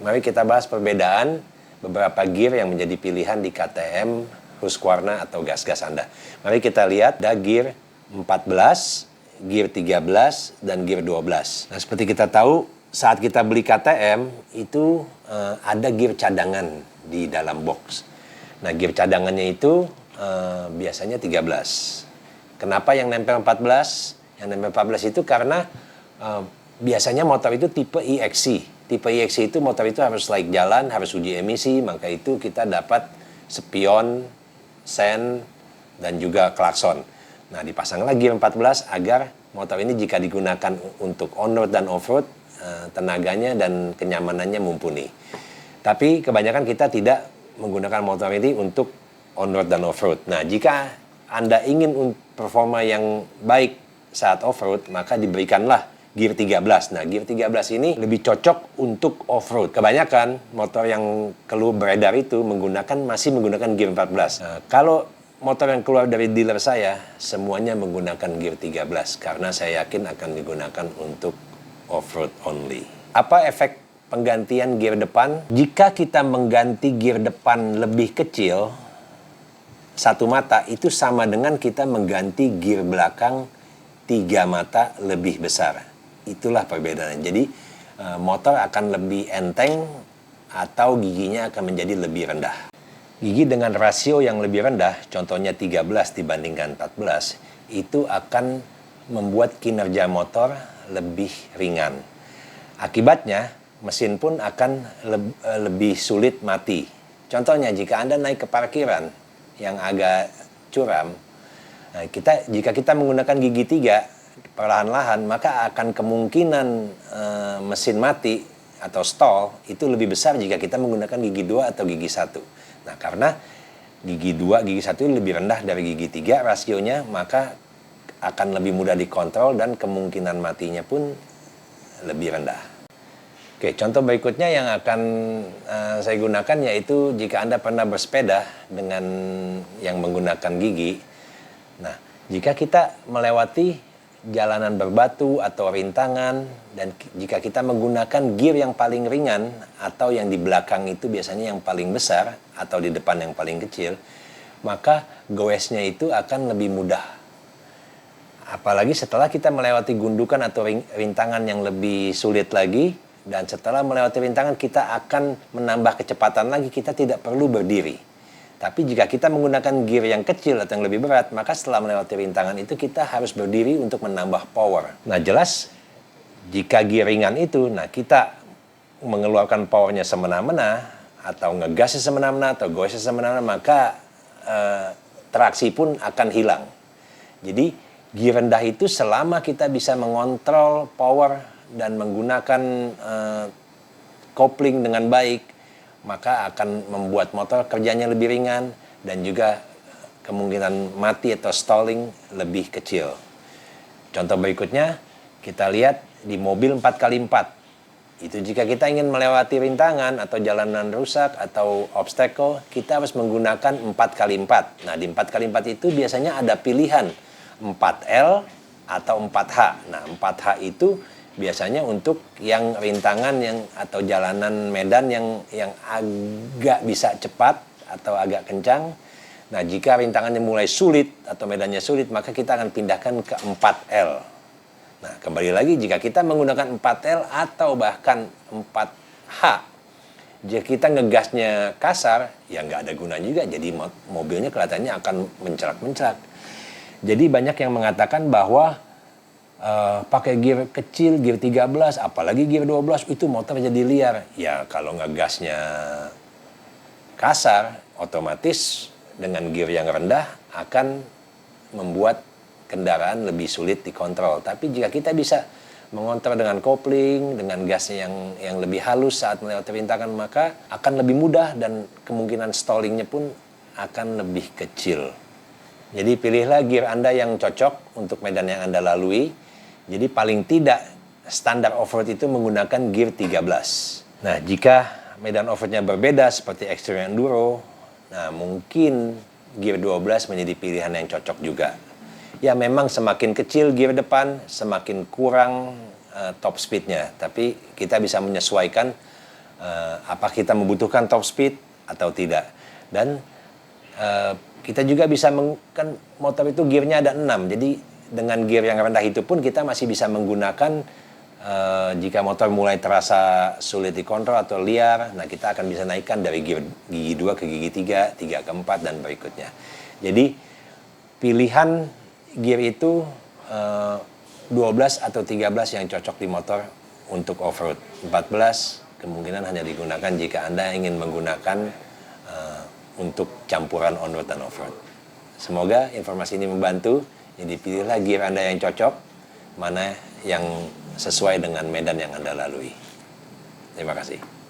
Mari kita bahas perbedaan beberapa gear yang menjadi pilihan di KTM, Husqvarna atau gas-gas Anda. Mari kita lihat ada gear 14, gear 13, dan gear 12. Nah, seperti kita tahu, saat kita beli KTM, itu ada gear cadangan di dalam box. Nah, gear cadangannya itu biasanya 13. Kenapa yang nempel 14? Yang nempel 14 itu karena biasanya motor itu tipe EXC. Tipe EXC itu motor itu harus naik jalan, harus uji emisi, maka itu kita dapat spion, sen, dan juga klakson. Nah, dipasang lagi 14 agar motor ini jika digunakan untuk on-road dan off-road, tenaganya dan kenyamanannya mumpuni. Tapi kebanyakan kita tidak menggunakan motor ini untuk on-road dan off-road. Nah, jika Anda ingin performa yang baik saat off-road, maka diberikanlah gear 13. Nah, gear 13 ini lebih cocok untuk off-road. Kebanyakan motor yang keluar beredar itu masih menggunakan gear 14. Nah, kalau motor yang keluar dari dealer saya, semuanya menggunakan gear 13. Karena saya yakin akan digunakan untuk off-road only. Apa efek penggantian gear depan? Jika kita mengganti gear depan lebih kecil, satu mata, itu sama dengan kita mengganti gear belakang 3 mata lebih besar. Itulah perbedaannya. Jadi motor akan lebih enteng atau giginya akan menjadi lebih rendah. Gigi dengan rasio yang lebih rendah, contohnya 13 dibandingkan 14, itu akan membuat kinerja motor lebih ringan. Akibatnya, mesin pun akan lebih sulit mati. Contohnya, jika Anda naik ke parkiran yang agak curam, jika kita menggunakan gigi 3, perlahan-lahan, maka akan kemungkinan mesin mati atau stall itu lebih besar jika kita menggunakan gigi 2 atau gigi 1. Nah, karena gigi 2, gigi 1 lebih rendah dari gigi 3 rasionya, maka akan lebih mudah dikontrol dan kemungkinan matinya pun lebih rendah. Oke, contoh berikutnya yang akan saya gunakan yaitu jika Anda pernah bersepeda dengan yang menggunakan gigi. Nah, jika kita melewati jalanan berbatu atau rintangan, dan jika kita menggunakan gear yang paling ringan atau yang di belakang itu biasanya yang paling besar atau di depan yang paling kecil, maka goesnya itu akan lebih mudah. Apalagi setelah kita melewati gundukan atau rintangan yang lebih sulit lagi, dan setelah melewati rintangan kita akan menambah kecepatan lagi, kita tidak perlu berdiri. Tapi jika kita menggunakan gear yang kecil atau yang lebih berat, maka setelah melewati rintangan itu kita harus berdiri untuk menambah power. Nah, jelas jika gear ringan itu, kita mengeluarkan powernya semena-mena, atau ngegasnya semena-mena, atau goesnya semena-mena, maka traksi pun akan hilang. Jadi gear rendah itu selama kita bisa mengontrol power dan menggunakan kopling dengan baik, maka akan membuat motor kerjanya lebih ringan dan juga kemungkinan mati atau stalling lebih kecil. Contoh berikutnya, kita lihat di mobil 4x4. Itu jika kita ingin melewati rintangan atau jalanan rusak atau obstacle, kita harus menggunakan 4x4. Nah, di 4x4 itu biasanya ada pilihan 4L atau 4H. Nah, 4H itu biasanya untuk yang rintangan atau jalanan medan yang agak bisa cepat atau agak kencang. Nah, jika rintangannya mulai sulit atau medannya sulit, maka kita akan pindahkan ke 4L. Nah, kembali lagi jika kita menggunakan 4L atau bahkan 4H, jika kita ngegasnya kasar, ya nggak ada guna juga. Jadi mobilnya kelihatannya akan mencerak-mencerak. Jadi banyak yang mengatakan bahwa pakai gear kecil, gear 13, apalagi gear 12, itu motor jadi liar. Ya, kalau ngegasnya kasar, otomatis dengan gear yang rendah akan membuat kendaraan lebih sulit dikontrol. Tapi jika kita bisa mengontrol dengan kopling, dengan gasnya yang lebih halus saat melewati rintangan, maka akan lebih mudah dan kemungkinan stallingnya pun akan lebih kecil. Jadi pilihlah gear Anda yang cocok untuk medan yang Anda lalui. Jadi paling tidak standar off-road itu menggunakan gear 13. Nah, jika medan off-roadnya berbeda seperti Extreme Enduro, nah mungkin gear 12 menjadi pilihan yang cocok juga. Ya, memang semakin kecil gear depan, semakin kurang top speednya. Tapi kita bisa menyesuaikan apa kita membutuhkan top speed atau tidak. Dan kita juga bisa, kan motor itu gearnya ada 6, jadi dengan gear yang rendah itu pun kita masih bisa menggunakan, jika motor mulai terasa sulit dikontrol atau liar, nah kita akan bisa naikkan dari gigi 2 ke gigi 3, 3 ke 4, dan berikutnya. Jadi pilihan gear itu 12 atau 13 yang cocok di motor untuk off-road. 14 kemungkinan hanya digunakan jika Anda ingin menggunakan untuk campuran on-road dan off-road. Semoga informasi ini membantu. Jadi pilihlah gear Anda yang cocok, mana yang sesuai dengan medan yang Anda lalui. Terima kasih.